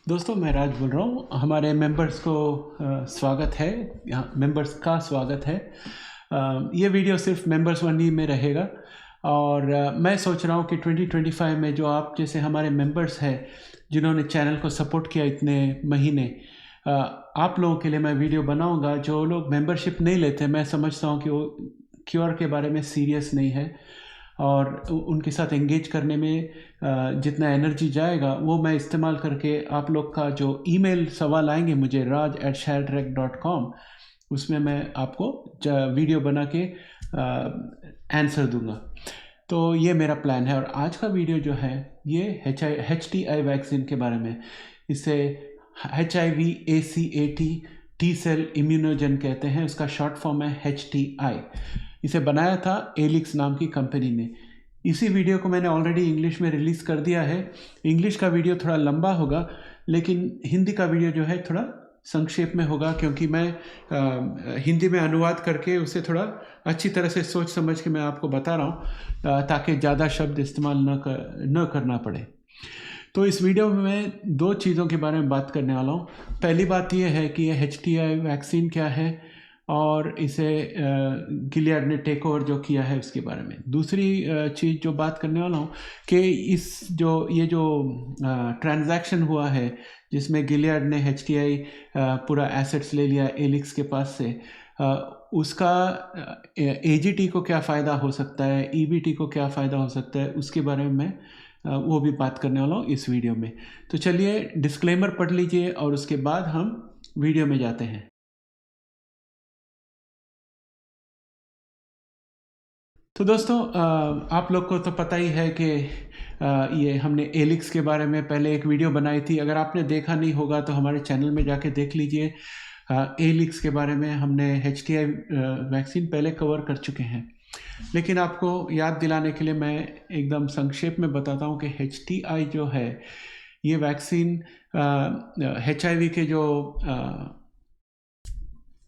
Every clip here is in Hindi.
दोस्तों मैं राज बोल रहा हूँ। हमारे मेंबर्स को स्वागत है, यहाँ मेंबर्स का स्वागत है। ये वीडियो सिर्फ मेंबर्स ओनली में रहेगा और मैं सोच रहा हूँ कि 2025 में जो आप जैसे हमारे मेंबर्स हैं जिन्होंने चैनल को सपोर्ट किया इतने महीने, आप लोगों के लिए मैं वीडियो बनाऊँगा। जो लोग मेंबरशिप नहीं लेते, मैं समझता हूँ कि वो क्यूआर के बारे में सीरियस नहीं है और उनके साथ एंगेज करने में जितना एनर्जी जाएगा वो मैं इस्तेमाल करके आप लोग का जो ईमेल सवाल आएंगे मुझे raj@sharetrack.com, उसमें मैं आपको वीडियो बना के आंसर दूंगा। तो ये मेरा प्लान है और आज का वीडियो जो है ये HTI वैक्सीन के बारे में। इसे HIV-ACAT टी सेल इम्यूनोजन कहते हैं, उसका शॉर्ट फॉर्म है HTI। इसे बनाया था एलिक्स नाम की कंपनी ने। इसी वीडियो को मैंने ऑलरेडी इंग्लिश में रिलीज़ कर दिया है। इंग्लिश का वीडियो थोड़ा लंबा होगा लेकिन हिंदी का वीडियो जो है थोड़ा संक्षेप में होगा, क्योंकि मैं हिंदी में अनुवाद करके उसे थोड़ा अच्छी तरह से सोच समझ के मैं आपको बता रहा हूँ ताकि ज़्यादा शब्द इस्तेमाल न करना पड़े। तो इस वीडियो में मैं दो चीज़ों के बारे में बात करने वाला हूँ। पहली बात यह है कि यह HTI वैक्सीन क्या है और इसे गिलियड ने टेक ओवर जो किया है उसके बारे में। दूसरी चीज़ जो बात करने वाला हूँ कि ये जो ट्रांजैक्शन हुआ है जिसमें गिलियड ने HTI पूरा एसेट्स ले लिया एलिक्स के पास से, उसका AGT को क्या फ़ायदा हो सकता है, EBT को क्या फ़ायदा हो सकता है, उसके बारे में मैं वो भी बात करने वाला हूँ इस वीडियो में। तो चलिए डिस्क्लेमर पढ़ लीजिए और उसके बाद हम वीडियो में जाते हैं। तो दोस्तों आप लोग को तो पता ही है कि ये हमने एलिक्स के बारे में पहले एक वीडियो बनाई थी। अगर आपने देखा नहीं होगा तो हमारे चैनल में जाके देख लीजिए। एलिक्स के बारे में हमने HTI वैक्सीन पहले कवर कर चुके हैं, लेकिन आपको याद दिलाने के लिए मैं एकदम संक्षेप में बताता हूँ कि HTI जो है ये वैक्सीन HIV के जो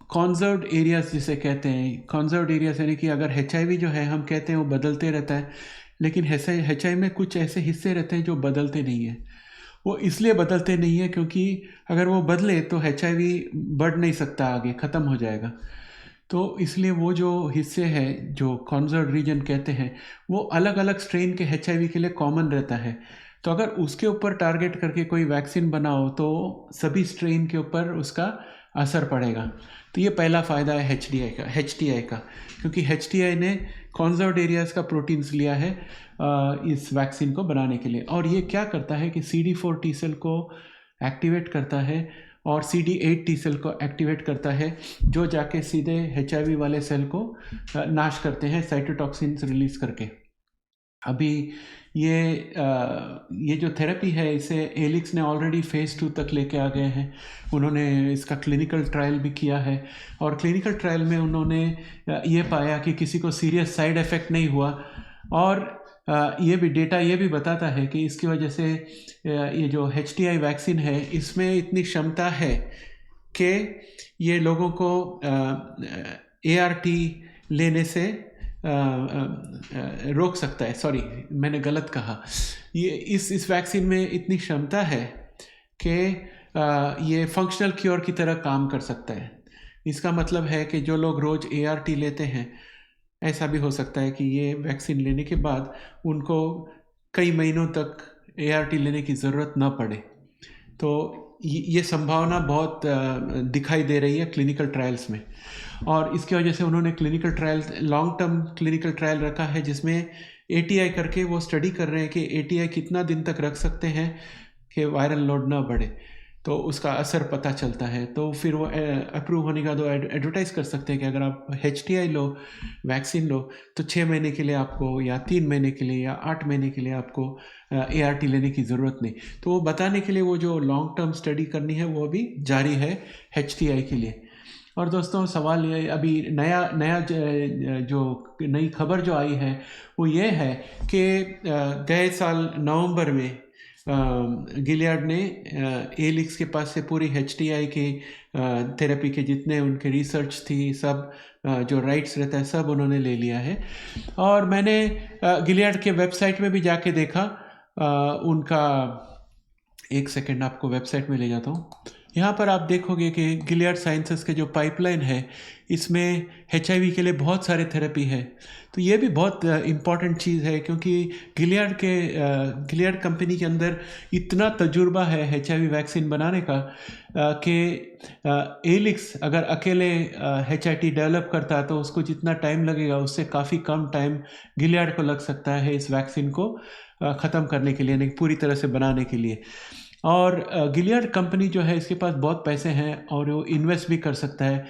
कॉन्जर्व्ड एरियाज जिसे कहते हैं, कॉन्जर्व्ड एरियाज यानी कि अगर HIV जो है हम कहते हैं वो बदलते रहता है, लेकिन HI में कुछ ऐसे हिस्से रहते हैं जो बदलते नहीं है। वो इसलिए बदलते नहीं है क्योंकि अगर वो बदले तो HIV बढ़ नहीं सकता, आगे ख़त्म हो जाएगा। तो इसलिए वो जो हिस्से हैं जो कॉन्जर्व्ड रीजन कहते हैं वो अलग अलग स्ट्रेन के HIV के लिए कॉमन रहता है। तो अगर उसके ऊपर टारगेट करके कोई वैक्सीन बनाओ तो सभी स्ट्रेन के ऊपर उसका असर पड़ेगा। तो ये पहला फ़ायदा है HTI का, क्योंकि HTI ने कॉन्जर्व्ड एरियाज़ का प्रोटीन्स लिया है इस वैक्सीन को बनाने के लिए। और ये क्या करता है कि CD4 टी सेल को एक्टिवेट करता है और CD8 टी सेल को एक्टिवेट करता है, जो जाके सीधे HIV वाले सेल को नाश करते हैं साइटोटॉक्सिन्स रिलीज़ करके। अभी ये जो थेरेपी है इसे एलिक्स ने ऑलरेडी फेज़ 2 तक लेके आ गए हैं। उन्होंने इसका क्लिनिकल ट्रायल भी किया है और क्लिनिकल ट्रायल में उन्होंने ये पाया कि किसी को सीरियस साइड इफ़ेक्ट नहीं हुआ। और ये भी डेटा ये भी बताता है कि इसकी वजह से ये जो HTI वैक्सीन है इसमें इतनी क्षमता है कि ये लोगों को ART लेने से रोक सकता है। सॉरी, मैंने गलत कहा। ये इस वैक्सीन में इतनी क्षमता है कि ये फंक्शनल क्योर की तरह काम कर सकता है। इसका मतलब है कि जो लोग रोज़ ART लेते हैं, ऐसा भी हो सकता है कि ये वैक्सीन लेने के बाद उनको कई महीनों तक ART लेने की ज़रूरत न पड़े। तो ये संभावना बहुत दिखाई दे रही है क्लिनिकल ट्रायल्स में, और इसकी वजह से उन्होंने clinical trial, long term clinical trial रखा है जिसमें ATI करके वो स्टडी कर रहे हैं कि ATI कितना दिन तक रख सकते हैं कि वायरल लोड ना बढ़े, तो उसका असर पता चलता है। तो फिर वो अप्रूव होने का तो एडवर्टाइज़ कर सकते हैं कि अगर आप HTI लो, वैक्सीन लो, तो 6 महीने के लिए आपको या 3 महीने के लिए या 8 महीने के लिए आपको ART लेने की ज़रूरत नहीं। तो वो बताने के लिए वो जो लॉन्ग टर्म स्टडी करनी है वो भी जारी है HTI के लिए। और दोस्तों सवाल ये, अभी नया जो नई खबर जो आई है वो ये है कि गए साल नवंबर में गिलियड ने एलिक्स के पास से पूरी HTI की थेरेपी के जितने उनके रिसर्च थी सब जो राइट्स रहता है सब उन्होंने ले लिया है। और मैंने गिलियड के वेबसाइट में भी जाके देखा, उनका एक सेकेंड आपको वेबसाइट में ले जाता हूँ। यहाँ पर आप देखोगे कि गिलियड साइंसेस के जो पाइपलाइन है इसमें HIV के लिए बहुत सारे थेरेपी है। तो ये भी बहुत इम्पॉर्टेंट चीज़ है, क्योंकि गिलियड कंपनी के अंदर इतना तजुर्बा है HIV वैक्सीन बनाने का कि एलिक्स अगर अकेले HIT डेवलप करता तो उसको जितना टाइम लगेगा उससे काफ़ी कम टाइम गिलियड को लग सकता है इस वैक्सीन को ख़त्म करने के लिए, नहीं पूरी तरह से बनाने के लिए। और गिलियड कंपनी जो है इसके पास बहुत पैसे हैं और वो इन्वेस्ट भी कर सकता है।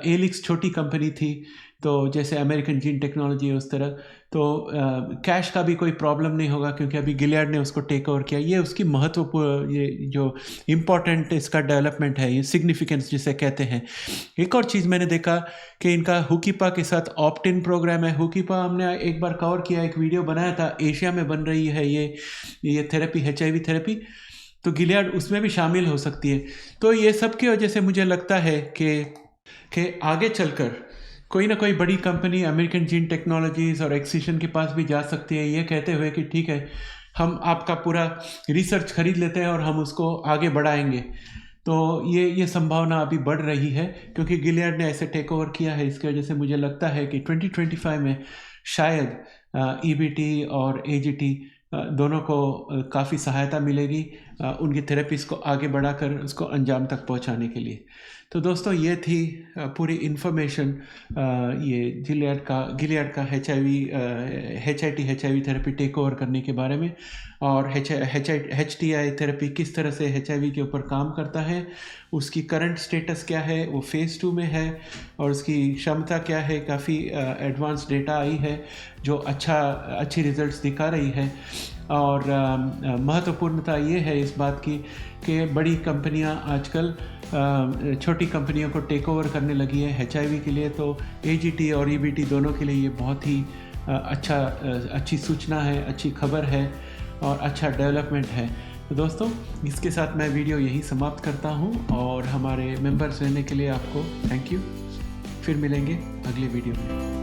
एलिक्स छोटी कंपनी थी, तो जैसे अमेरिकन जीन टेक्नोलॉजी है उस तरह, तो कैश का भी कोई प्रॉब्लम नहीं होगा क्योंकि अभी गिलियड ने उसको टेक ओवर किया। ये उसकी महत्वपूर्ण, ये जो इम्पोर्टेंट इसका डेवलपमेंट है, ये सिग्निफिकेंस जिसे कहते हैं। एक और चीज़ मैंने देखा कि इनका हुकीपा के साथ ऑप्ट इन प्रोग्राम है। हुकीपा हमने एक बार कवर किया, एक वीडियो बनाया था, एशिया में बन रही है ये थेरेपी, HIV थेरेपी, तो गिलियड उसमें भी शामिल हो सकती है। तो ये सब की वजह से मुझे लगता है कि आगे चलकर कोई ना कोई बड़ी कंपनी अमेरिकन जीन टेक्नोलॉजीज़ और एक्सिशन के पास भी जा सकती है, ये कहते हुए कि ठीक है हम आपका पूरा रिसर्च खरीद लेते हैं और हम उसको आगे बढ़ाएंगे। तो ये संभावना अभी बढ़ रही है क्योंकि गिलियड ने ऐसे टेक ओवर किया है। इसकी वजह से मुझे लगता है कि 2025 में शायद EBT और AGT दोनों को काफ़ी सहायता मिलेगी उनकी थेरेपीज़ को आगे बढ़ाकर उसको अंजाम तक पहुंचाने के लिए। तो दोस्तों ये थी पूरी इन्फॉर्मेशन ये गिलियड का HIV थेरेपी टेक ओवर करने के बारे में, और HTI थेरेपी किस तरह से HIV के ऊपर काम करता है, उसकी करंट स्टेटस क्या है, वो फेज़ 2 में है, और उसकी क्षमता क्या है। काफ़ी एडवांस डेटा आई है जो अच्छी रिजल्ट्स दिखा रही है। और महत्वपूर्णता ये है इस बात की कि बड़ी कंपनियां आजकल छोटी कंपनियों को टेक ओवर करने लगी है HIV के लिए। तो AGT और EBT दोनों के लिए ये बहुत ही अच्छी सूचना है, अच्छी खबर है और अच्छा डेवलपमेंट है। तो दोस्तों इसके साथ मैं वीडियो यही समाप्त करता हूँ, और हमारे मेंबर्स रहने के लिए आपको थैंक यू। फिर मिलेंगे अगले वीडियो में।